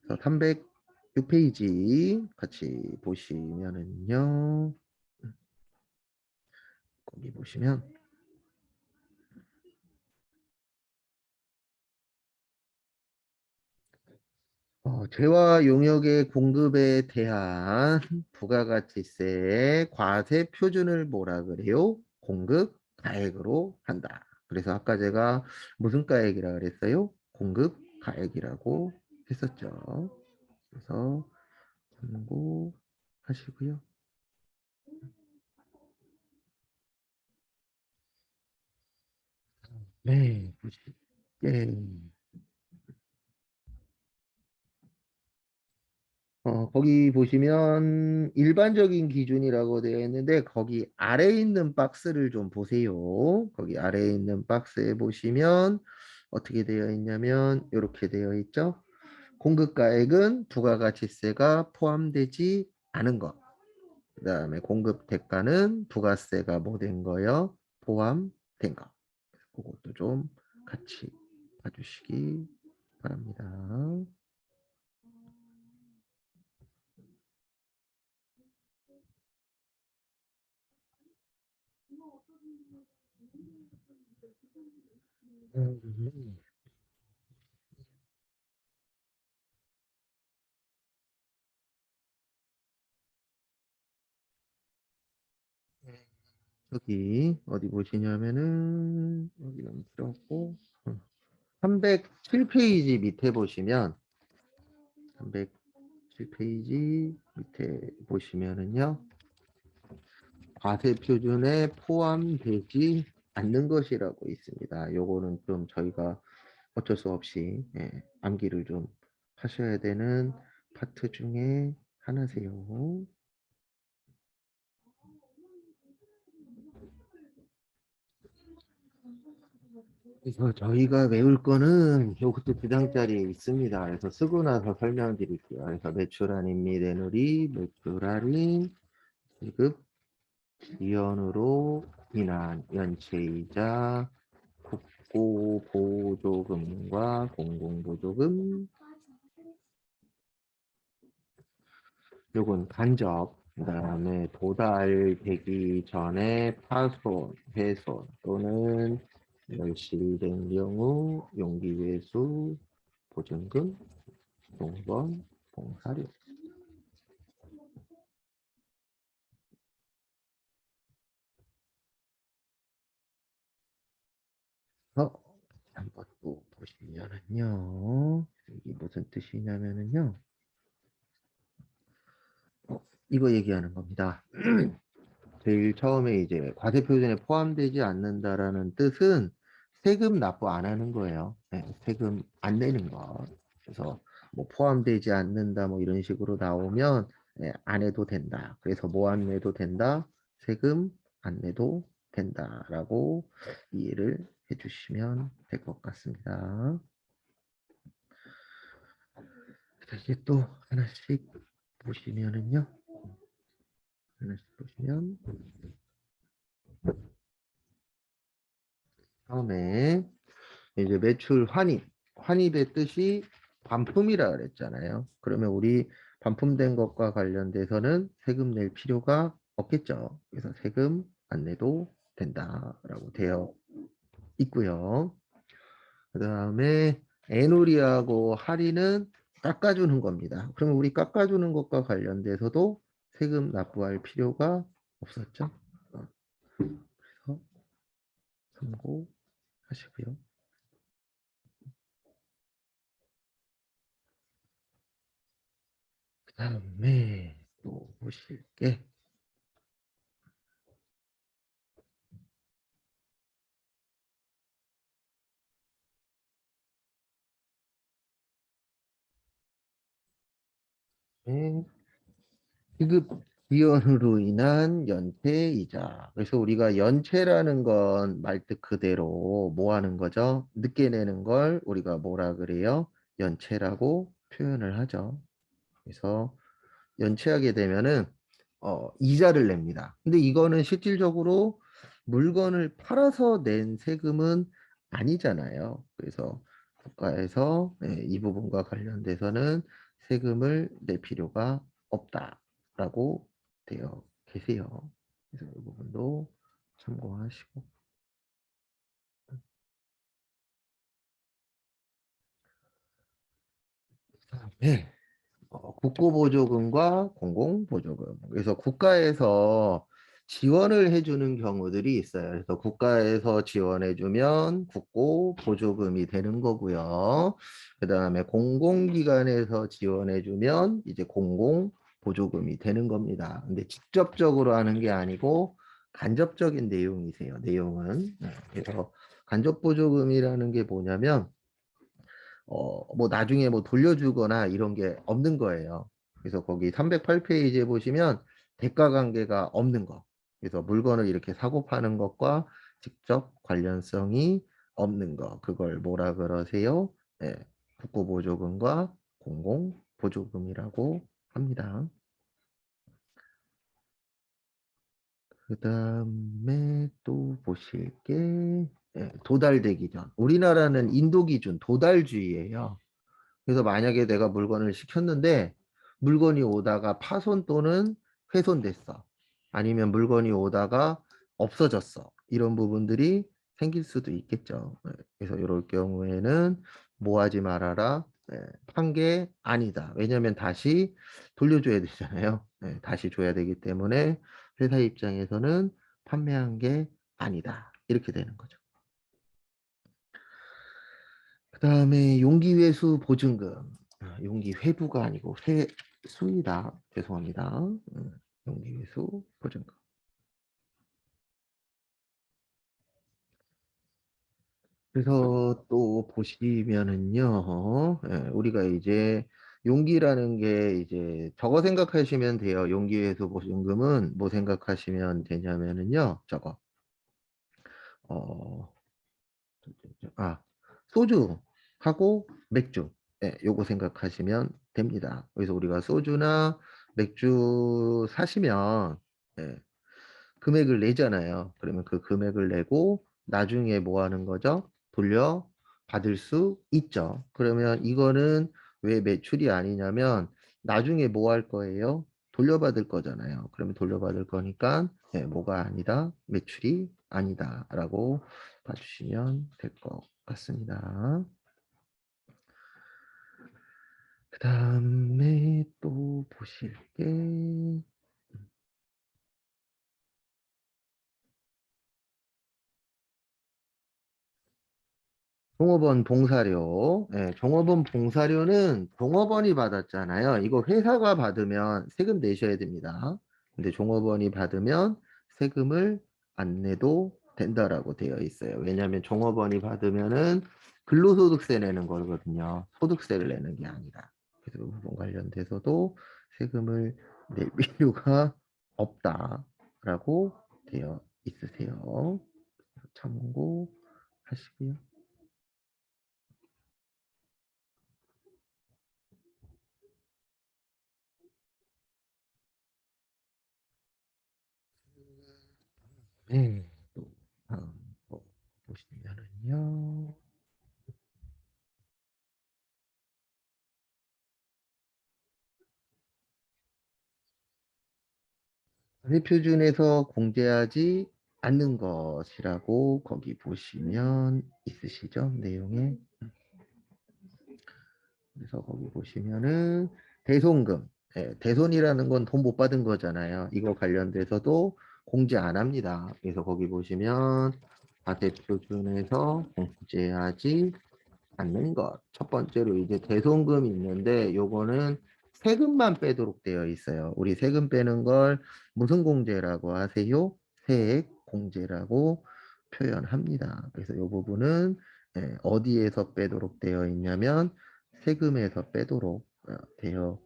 그래서 306페이지 같이 보시면은요. 거기 보시면 재화 용역의 공급에 대한 부가가치세의 과세 표준을 뭐라 그래요? 공급 가액으로 한다. 그래서 아까 제가 무슨 가액이라 그랬어요? 공급 가액이라고 했었죠. 그래서 참고하시고요. 네, 보시. 예. 거기 보시면 일반적인 기준이라고 되어 있는데 거기 아래에 있는 박스를 좀 보세요. 거기 아래에 있는 박스에 보시면 어떻게 되어 있냐면 이렇게 되어 있죠. 공급가액은 부가가치세가 포함되지 않은 것. 그 다음에 공급 대가는 부가세가 뭐 된 거요? 포함된 거. 그것도 좀 같이 봐주시기 바랍니다. 음. 여기 어디 보시냐면은 여기는 필요 없고 307페이지 밑에 보시면 307페이지 밑에 보시면은요 과세 표준에 포함되지 않는 것이라고 있습니다. 요거는 좀 저희가 어쩔 수 없이 암기를 좀 하셔야 되는 파트 중에 하나세요. 그래서 저희가 외울 거는 요것도 두 장짜리 있습니다. 그래서 쓰고 나서 설명드릴게요. 그래서 매출 할인 및 애누리, 매출 할인, 지급, 지연으로 인한 연체이자, 국고 보조금과 공공보조금, 요건 간접, 그 다음에 도달되기 전에 파손, 훼손 또는 멸실된 경우 용기회수, 보증금, 동번, 봉사료. 한번 또 보시면은요. 이게 무슨 뜻이냐면은요. 이거 얘기하는 겁니다. 제일 처음에 이제 과세 표준에 포함되지 않는다라는 뜻은 세금 납부 안 하는 거예요. 네, 세금 안 내는 거. 그래서 뭐 포함되지 않는다 뭐 이런 식으로 나오면 안 해도 된다. 그래서 뭐 안 내도 된다? 세금 안 내도 된다라고 이해를 해주시면 될 것 같습니다. 이제 또 하나씩 보시면은요. 하나씩 보시면 처음에 이제 매출 환입의 뜻이 반품이라 그랬잖아요. 그러면 우리 반품된 것과 관련돼서는 세금 낼 필요가 없겠죠. 그래서 세금 안 내도 된다라고 되어 있고요. 그 다음에 애누리하고 할인은 깎아주는 겁니다. 그러면 우리 깎아주는 것과 관련돼서도 세금 납부할 필요가 없었죠. 그래서 참고하시고요. 그 다음에 또 보실 게 지급 지연으로 인한 연체이자. 그래서 우리가 연체라는 건 말뜻 그대로 뭐 하는 거죠? 늦게 내는 걸 우리가 뭐라 그래요? 연체라고 표현을 하죠. 그래서 연체하게 되면은 이자를 냅니다. 근데 이거는 실질적으로 물건을 팔아서 낸 세금은 아니잖아요. 그래서 국가에서 이 부분과 관련돼서는 세금을 낼 필요가 없다라고 되어 계세요. 그래서 이 부분도 참고하시고. 그다음에 국고보조금과 공공보조금. 그래서 국가에서 지원을 해주는 경우들이 있어요. 그래서 국가에서 지원해주면 국고보조금이 되는 거고요. 그 다음에 공공기관에서 지원해주면 이제 공공보조금이 되는 겁니다. 근데 직접적으로 하는 게 아니고 간접적인 내용이세요. 내용은. 그래서 간접보조금이라는 게 뭐냐면 뭐 나중에 뭐 돌려주거나 이런 게 없는 거예요. 그래서 거기 308페이지에 보시면 대가 관계가 없는 거. 그래서 물건을 이렇게 사고 파는 것과 직접 관련성이 없는 거. 그걸 뭐라 그러세요? 네, 국고보조금과 공공보조금이라고 합니다. 그 다음에 또 보실 게 도달되기 전. 우리나라는 인도 기준 도달주의예요. 그래서 만약에 내가 물건을 시켰는데 물건이 오다가 파손 또는 훼손됐어. 아니면 물건이 오다가 없어졌어. 이런 부분들이 생길 수도 있겠죠. 그래서 이럴 경우에는 뭐 하지 말아라. 판 게 아니다. 왜냐하면 다시 돌려줘야 되잖아요. 다시 줘야 되기 때문에 회사 입장에서는 판매한 게 아니다. 이렇게 되는 거죠. 그 다음에 용기회수 보증금. 용기 회부가 아니고 회수이다. 죄송합니다. 용기회수 보증금. 그래서 또 보시면은요, 우리가 이제 용기라는 게 이제 저거 생각하시면 돼요. 용기회수 보증금은 뭐 생각하시면 되냐면은요, 저거, 어, 아, 소주하고 맥주. 요거 생각하시면 됩니다. 그래서 우리가 소주나 맥주 사시면 예, 금액을 내잖아요. 그러면 그 금액을 내고 나중에 뭐 하는 거죠? 돌려 받을 수 있죠. 그러면 이거는 왜 매출이 아니냐면 나중에 뭐 할 거예요? 돌려받을 거잖아요. 그러면 돌려받을 거니까 뭐가 아니다? 매출이 아니다. 라고 봐주시면 될 것 같습니다. 그 다음에 또 보실 게 종업원 봉사료. 종업원 봉사료는 종업원이 받았잖아요. 이거 회사가 받으면 세금 내셔야 됩니다. 근데 종업원이 받으면 세금을 안 내도 된다라고 되어 있어요. 왜냐하면 종업원이 받으면은 근로소득세 내는 거거든요. 소득세를 내는 게 아니라. 그래서 이 부분 관련돼서도 세금을 낼 필요가 없다라고 되어 있으세요. 참고하시고요. 네, 또 다음 거 보시면은요. 자세표준에서 공제하지 않는 것이라고 거기 보시면 있으시죠? 내용에. 그래서 거기 보시면은 대손금. 대손이라는 건 돈 못 받은 거잖아요. 이거 관련돼서도 공제 안 합니다. 그래서 거기 보시면 자세표준에서 공제하지 않는 것. 첫 번째로 이제 대손금이 있는데 요거는 세금만 빼도록 되어 있어요. 우리 세금 빼는 걸 무슨 공제라고 하세요? 세액 공제라고 표현합니다. 그래서 이 부분은 어디에서 빼도록 되어 있냐면 세금에서 빼도록 되어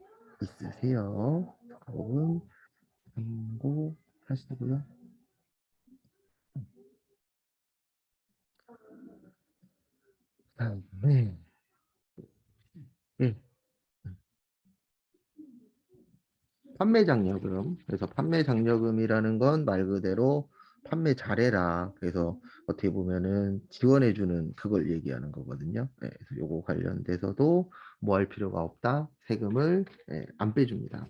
있으세요. 그 부분 참고하시고요. 그다음에 예, 판매 장려금. 그래서 판매 장려금이라는 건 말 그대로 판매 잘해라. 그래서 어떻게 보면은 지원해주는 그걸 얘기하는 거거든요. 예, 그래서 요거 관련돼서도 뭐 할 필요가 없다. 세금을 안 빼줍니다.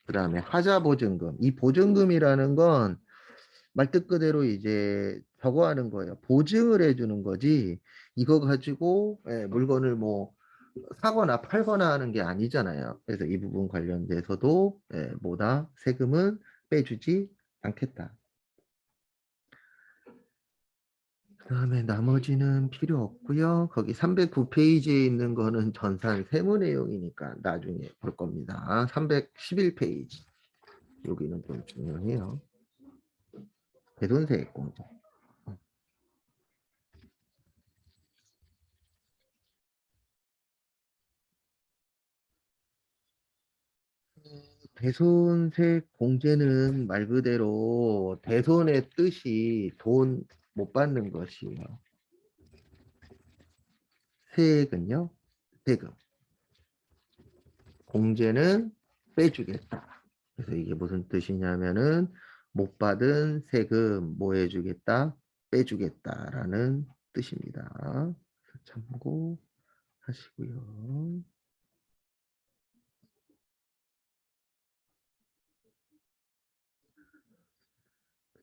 그 다음에 하자보증금. 이 보증금이라는 건 말뜻 그대로 이제 저거 하는 거예요. 보증을 해주는 거지. 이거 가지고 물건을 뭐 사거나 팔거나 하는 게 아니잖아요. 그래서 이 부분 관련돼서도 뭐다 세금은 빼주지 않겠다. 그다음에 나머지는 필요 없고요. 거기 309페이지에 있는 거는 전산 세무 내용이니까 나중에 볼 겁니다. 311페이지. 여기는 좀 중요해요. 대손세액 공제. 대손세액 공제는 말 그대로 대손의 뜻이 돈 못 받는 것이에요. 세액은요, 세금. 공제는 빼주겠다. 그래서 이게 무슨 뜻이냐면은 못 받은 세금 뭐 해주겠다? 빼주겠다라는 뜻입니다. 참고하시고요.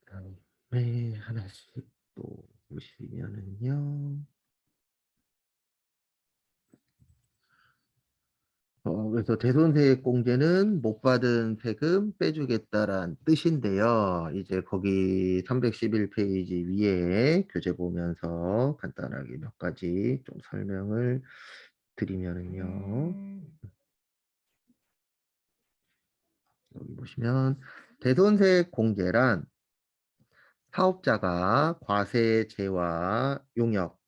그다음에 하나씩 또 보시면은요. 그래서 대손세액 공제는 못 받은 세금 빼주겠다란 뜻인데요. 이제 거기 311페이지 위에 교재 보면서 간단하게 몇 가지 좀 설명을 드리면은요. 여기 보시면 대손세액 공제란 사업자가 과세, 재와 용역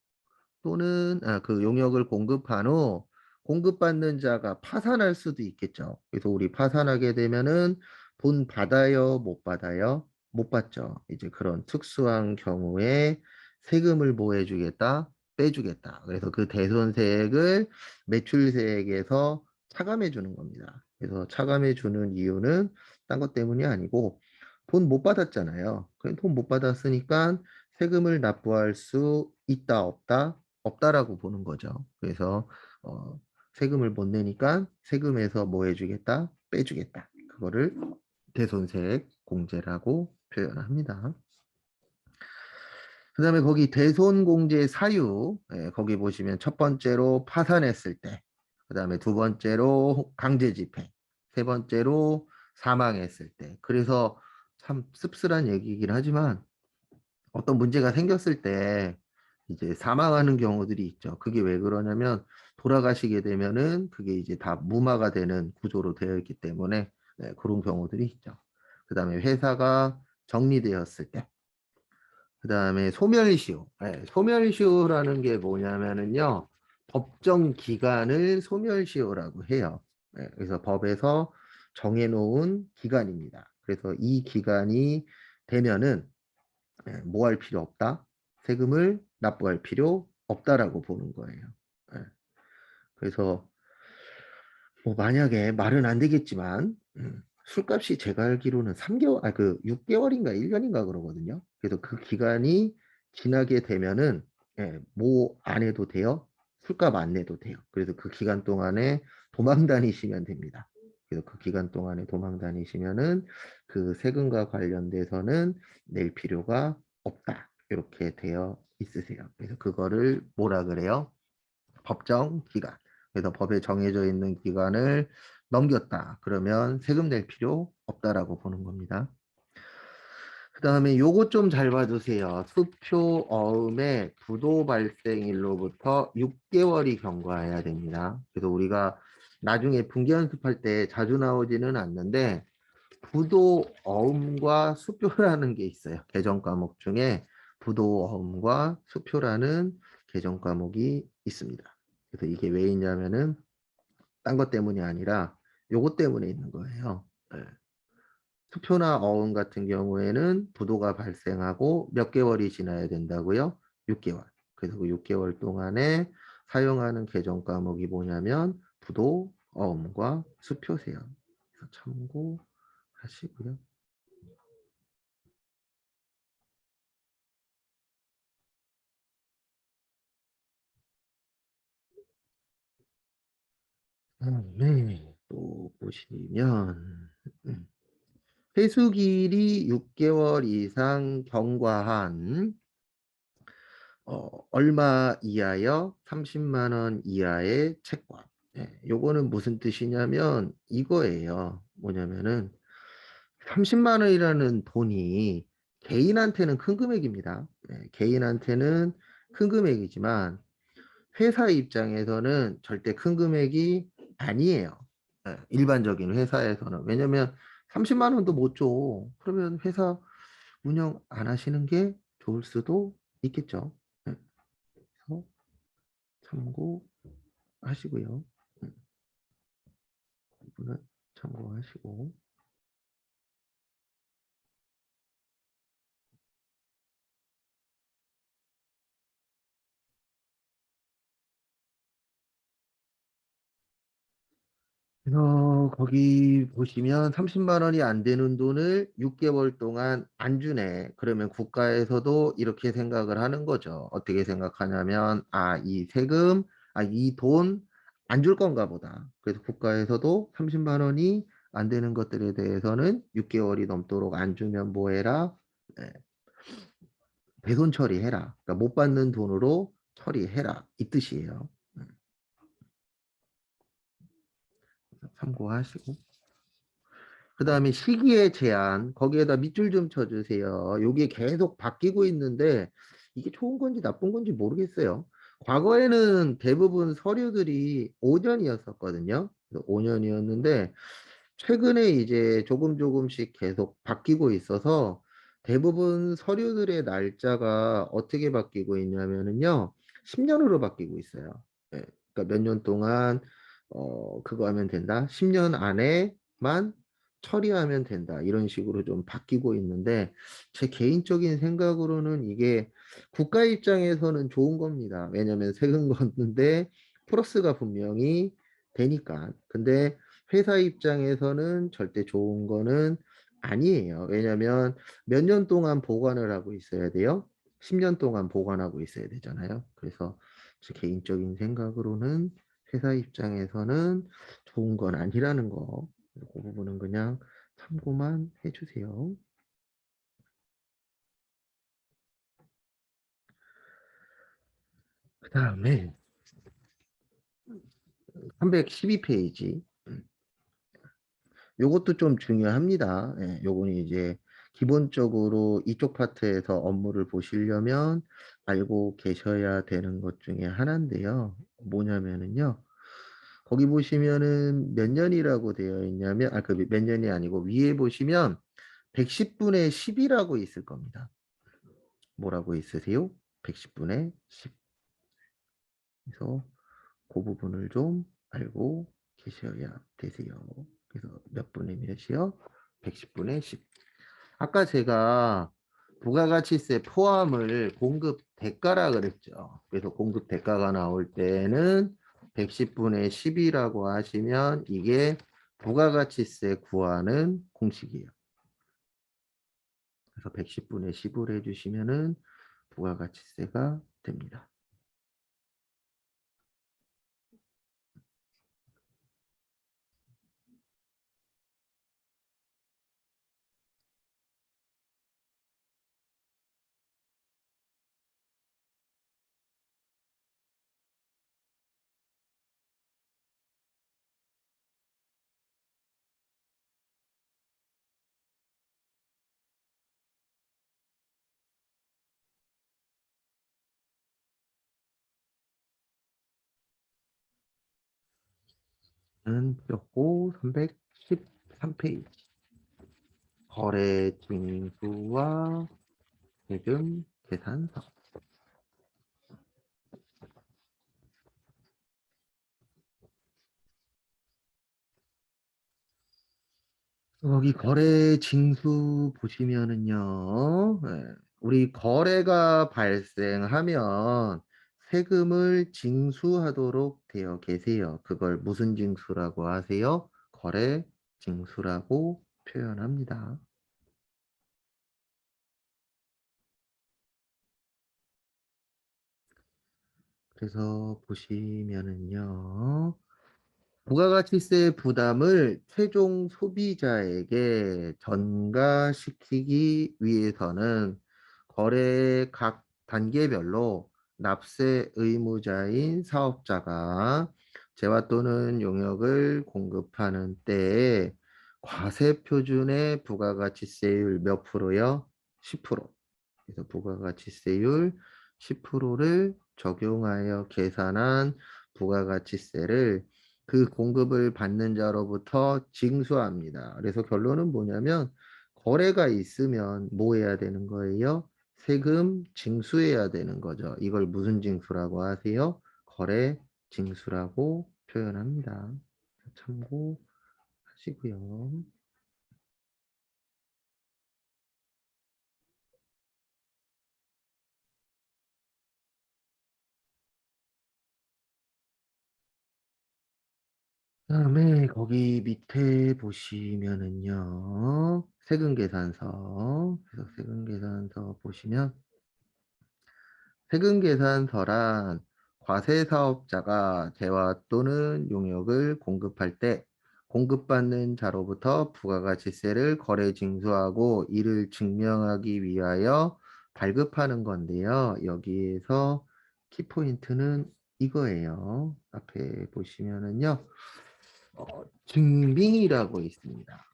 또는 그 용역을 공급한 후 공급받는 자가 파산할 수도 있겠죠. 그래서 우리 파산하게 되면은 돈 받아요, 못 받아요? 못 받죠. 이제 그런 특수한 경우에 세금을 뭐 해주겠다? 빼주겠다. 그래서 그 대손세액을 매출세액에서 차감해 주는 겁니다. 그래서 차감해 주는 이유는 딴 것 때문이 아니고 돈 못 받았잖아요. 돈 못 받았으니까 세금을 납부할 수 있다, 없다? 없다라고 보는 거죠. 그래서 세금을 못 내니까 세금에서 뭐 해주겠다? 빼주겠다. 그거를 대손세액 공제라고 표현합니다. 그 다음에 거기 대손공제 사유, 거기 보시면 첫 번째로 파산했을 때, 그 다음에 두 번째로 강제집행, 세 번째로 사망했을 때. 그래서 참 씁쓸한 얘기이긴 하지만 어떤 문제가 생겼을 때 이제 사망하는 경우들이 있죠. 그게 왜 그러냐면 돌아가시게 되면은 그게 이제 다 무마가 되는 구조로 되어 있기 때문에 그런 경우들이 있죠. 그 다음에 회사가 정리되었을 때, 그 다음에 소멸시효. 소멸시효라는 게 뭐냐면은요, 법정 기간을 소멸시효라고 해요. 그래서 법에서 정해놓은 기간입니다. 그래서 이 기간이 되면은 뭐 할 필요 없다? 세금을 납부할 필요 없다라고 보는 거예요. 예. 그래서 뭐 만약에 말은 안 되겠지만 술값이 제가 알기로는 3개월, 그 6개월인가 1년인가 그러거든요. 그래서 그 기간이 지나게 되면은 뭐 안 해도 돼요? 술값 안 내도 돼요. 그래서 그 기간 동안에 도망 다니시면 됩니다. 그래서 그 기간 동안에 도망 다니시면은 그 세금과 관련돼서는 낼 필요가 없다. 이렇게 되어 있으세요. 그래서 그거를 뭐라 그래요? 법정 기간. 그래서 법에 정해져 있는 기간을 넘겼다. 그러면 세금 낼 필요 없다라고 보는 겁니다. 그 다음에 요거 좀 잘 봐주세요. 수표 어음의 부도 발생일로부터 6개월이 경과해야 됩니다. 그래서 우리가 나중에 분기 연습할 때 자주 나오지는 않는데 부도 어음과 수표라는 게 있어요. 개정 과목 중에 부도 어음과 수표라는 개정 과목이 있습니다. 그래서 이게 왜 있냐면은 딴 것 때문이 아니라 요것 때문에 있는 거예요. 네. 수표나 어음 같은 경우에는 부도가 발생하고 몇 개월이 지나야 된다고요? 6개월. 그래서 그 6개월 동안에 사용하는 개정 과목이 뭐냐면 부도, 어음과 수표세요. 참고하시고요. 또 보시면 회수 길이 6개월 이상 경과한 얼마 이하여 30만 원 이하의 채권. 예, 요거는 무슨 뜻이냐면 이거예요. 뭐냐면은 30만 원이라는 돈이 개인한테는 큰 금액입니다. 예, 개인한테는 큰 금액이지만 회사 입장에서는 절대 큰 금액이 아니에요. 예, 일반적인 회사에서는. 왜냐면 30만 원도 못 줘. 그러면 회사 운영 안 하시는 게 좋을 수도 있겠죠. 예, 그래서 참고하시고요. 부분은 참고하시고. 그래서 거기 보시면 30만 원이 안 되는 돈을 6개월 동안 안 주네. 그러면 국가에서도 이렇게 생각을 하는 거죠. 어떻게 생각하냐면, 이 세금, 이 돈 안 줄 건가 보다. 그래서 국가에서도 30만 원이 안 되는 것들에 대해서는 6개월이 넘도록 안 주면 뭐 해라? 네, 배손 처리해라. 그러니까 못 받는 돈으로 처리해라. 이 뜻이에요. 참고하시고. 그 다음에 시기의 제한, 거기에다 밑줄 좀 쳐주세요. 이게 계속 바뀌고 있는데 이게 좋은 건지 나쁜 건지 모르겠어요. 과거에는 대부분 서류들이 5년이었었거든요. 5년이었는데 최근에 이제 조금씩 계속 바뀌고 있어서 대부분 서류들의 날짜가 어떻게 바뀌고 있냐면요. 10년으로 바뀌고 있어요. 예, 그러니까 몇 년 동안 그거 하면 된다. 10년 안에만 처리하면 된다. 이런 식으로 좀 바뀌고 있는데 제 개인적인 생각으로는 이게 국가 입장에서는 좋은 겁니다. 왜냐하면 세금 걷는데 플러스가 분명히 되니까. 근데 회사 입장에서는 절대 좋은 거는 아니에요. 왜냐하면 몇 년 동안 보관을 하고 있어야 돼요. 10년 동안 보관하고 있어야 되잖아요. 그래서 제 개인적인 생각으로는 회사 입장에서는 좋은 건 아니라는 거. 그 부분은 그냥 참고만 해주세요. 그 다음에 312페이지. 요것도 좀 중요합니다. 예, 요거는 이제 기본적으로 이쪽 파트에서 업무를 보시려면 알고 계셔야 되는 것 중에 하나인데요. 뭐냐면은요. 거기 보시면은 몇 년이라고 되어 있냐면, 그 몇 년이 아니고 위에 보시면 110분의 10이라고 있을 겁니다. 뭐라고 있으세요? 110분의 10. 그래서 그 부분을 좀 알고 계셔야 되세요. 그래서 몇 분의 몇이요? 110분의 10. 아까 제가 부가가치세 포함을 공급 대가라 그랬죠. 그래서 공급 대가가 나올 때는 110분의 10이라고 하시면 이게 부가가치세 구하는 공식이에요. 그래서 110분의 10을 해주시면은 부가가치세가 됩니다. 는 뼈고 313페이지. 거래 징수와 세금 계산서. 여기 거래 징수 보시면은요, 우리 거래가 발생하면 세금을 징수하도록 되어 계세요. 그걸 무슨 징수라고 하세요? 거래 징수라고 표현합니다. 그래서 보시면은요, 부가가치세 부담을 최종 소비자에게 전가시키기 위해서는 거래 각 단계별로 납세 의무자인 사업자가 재화 또는 용역을 공급하는 때에 과세 표준의 부가가치세율 몇 프로요? 10%. 그래서 부가가치세율 10%를 적용하여 계산한 부가가치세를 그 공급을 받는 자로부터 징수합니다. 그래서 결론은 뭐냐면 거래가 있으면 뭐 해야 되는 거예요? 세금 징수해야 되는 거죠. 이걸 무슨 징수라고 하세요? 거래 징수라고 표현합니다. 참고하시고요. 그다음에 거기 밑에 보시면은요. 세금계산서. 그래서 세금계산서 보시면 세금계산서란 과세사업자가 재화 또는 용역을 공급할 때 공급받는 자로부터 부가가치세를 거래 징수하고 이를 증명하기 위하여 발급하는 건데요. 여기에서 키포인트는 이거예요. 앞에 보시면은요. 증빙이라고 있습니다.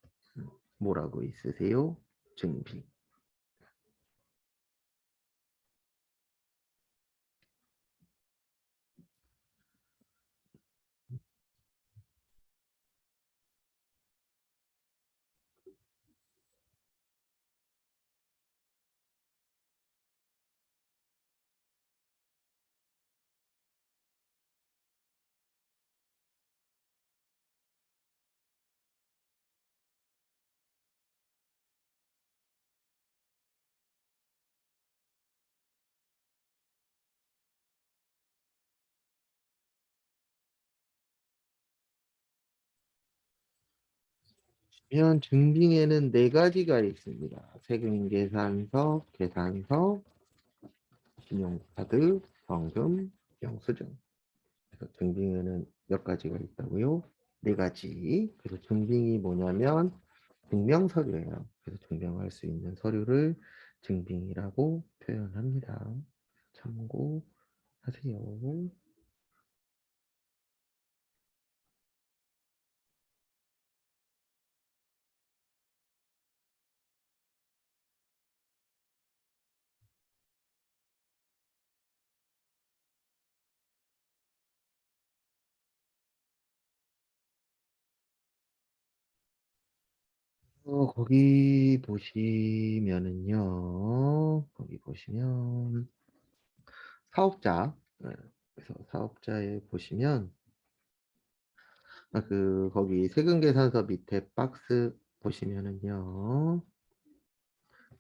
뭐라고 있으세요? 증빙. 면 증빙에는 네 가지가 있습니다. 세금계산서, 계산서, 신용카드, 성금, 영수증. 그래서 증빙에는 몇 가지가 있다고요? 네 가지. 그래서 증빙이 뭐냐면 증명서류예요. 그래서 증명할 수 있는 서류를 증빙이라고 표현합니다. 참고하세요. 거기 보시면은요, 거기 보시면 사업자, 그래서 사업자에 보시면 거기 세금계산서 밑에 박스 보시면은요,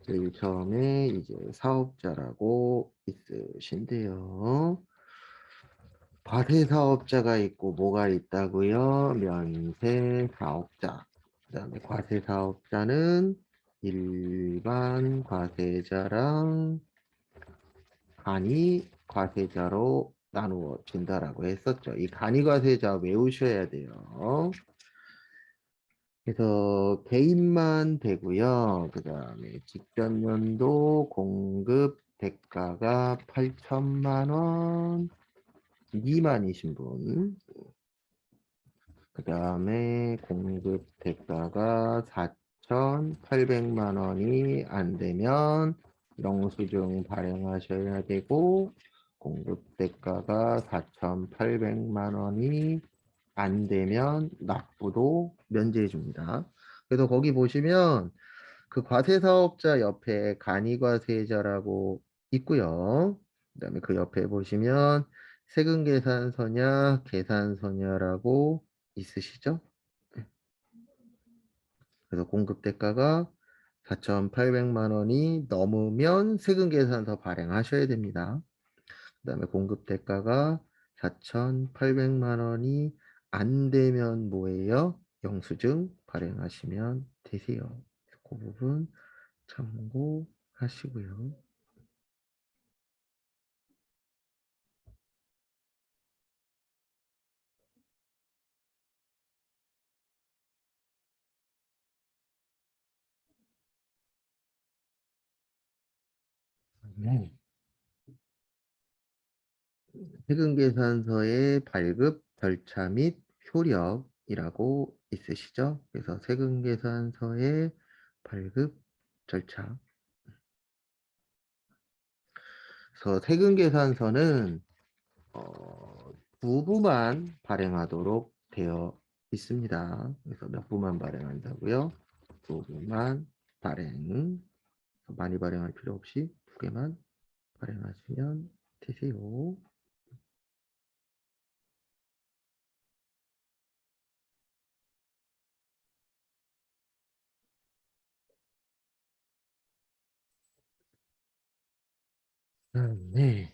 제일 처음에 이제 사업자라고 있으신데요. 과세사업자가 있고 뭐가 있다고요? 면세사업자. 그다음에 과세사업자는 일반 과세자랑 간이 과세자로 나누어진다라고 했었죠. 이 간이 과세자 외우셔야 돼요. 그래서 개인만 되고요. 그다음에 직전 연도 공급 대가가 8천만 원 미만이신 분. 그다음에 공급 대가가 4,800만 원이 안 되면 영수증 발행하셔야 되고 공급 대가가 4,800만 원이 안 되면 납부도 면제해 줍니다. 그래서 거기 보시면 그 과세사업자 옆에 간이과세자라고 있고요. 그다음에 그 옆에 보시면 세금계산서냐 계산서냐라고 있으시죠? 네. 그래서 공급대가가 4,800만 원이 넘으면 세금계산서 발행하셔야 됩니다. 그다음에 공급대가가 4,800만 원이 안 되면 뭐예요? 영수증 발행하시면 되세요. 그 부분 참고하시고요. 네. 세금계산서의 발급 절차 및 효력이라고 있으시죠? 그래서 세금계산서의 발급 절차. 그래서 세금계산서는 두 부만 발행하도록 되어 있습니다. 그래서 몇 부만 발행한다고요? 두 부만 발행. 많이 발행할 필요 없이 두 개만 발행하시면 되세요. 네.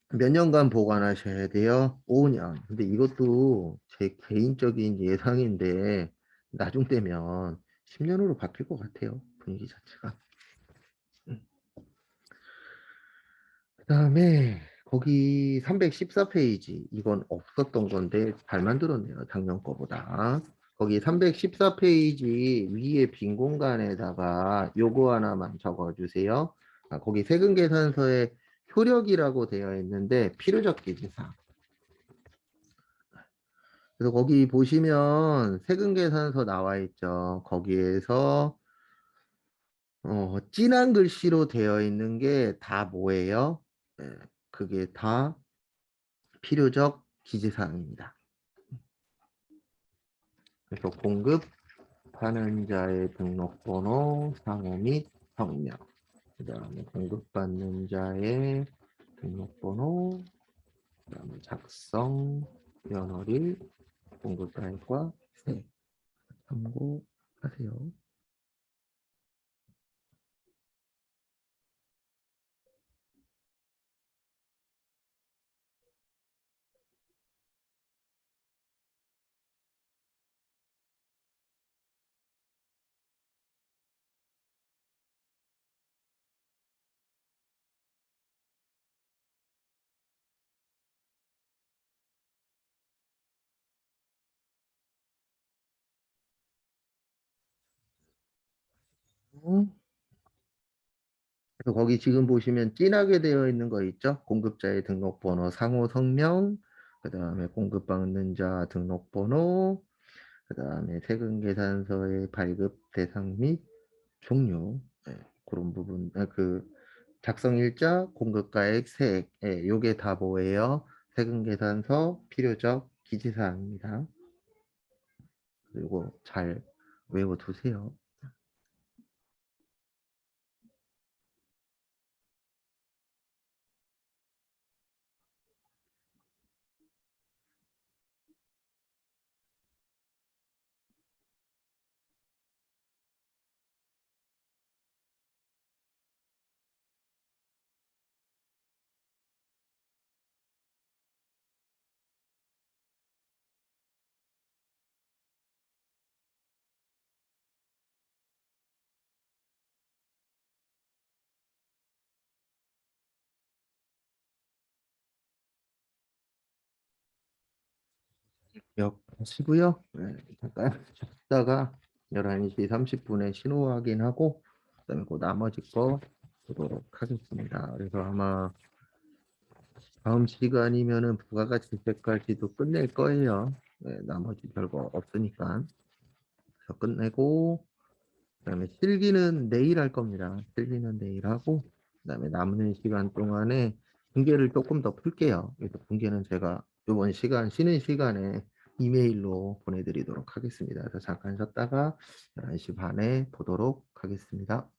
몇 년간 보관하셔야 돼요? 5년. 근데 이것도 제 개인적인 예상인데 나중 되면 10년으로 바뀔 것 같아요. 분위기 자체가. 그다음에 거기 314페이지 이건 없었던 건데 잘 만들었네요. 작년 거보다. 거기 314페이지 위에 빈 공간에다가 요거 하나만 적어주세요. 거기 세금계산서에 효력이라고 되어 있는데 필요적 기재사항. 그래서 거기 보시면 세금계산서 나와 있죠. 거기에서 진한 글씨로 되어 있는 게 다 뭐예요? 예, 그게 다 필요적 기재사항입니다. 그래서 공급하는 자의 등록번호, 상호 및 성명, 그 다음에 공급받는 자의 등록번호, 그 다음에 작성, 연월일, 공급자액과 세 참고하세요. 그래서 거기 지금 보시면 진하게 되어 있는 거 있죠? 공급자의 등록번호, 상호 성명, 그 다음에 공급받는 자 등록번호, 그 다음에 세금계산서의 발급 대상 및 종류, 그런 부분, 그 작성일자, 공급가액, 세액, 요게 다 뭐예요? 세금계산서 필요적 기재사항입니다. 그리고 잘 외워두세요. 기억하시고요. 잠깐 쉬다가 11시 30분에 신호 확인하고 그다음에 그 나머지 거 보도록 하겠습니다. 그래서 아마 다음 시간이면은 부가가치세까지도 끝낼 거예요. 나머지 별거 없으니까. 그래서 끝내고 그다음에 실기는 내일 할 겁니다. 실기는 내일 하고 그다음에 남는 시간 동안에 분계를 조금 더 풀게요. 그래서 분계는 제가 이번 시간 쉬는 시간에 이메일로 보내드리도록 하겠습니다. 그래서 잠깐 쉬었다가 11시 반에 보도록 하겠습니다.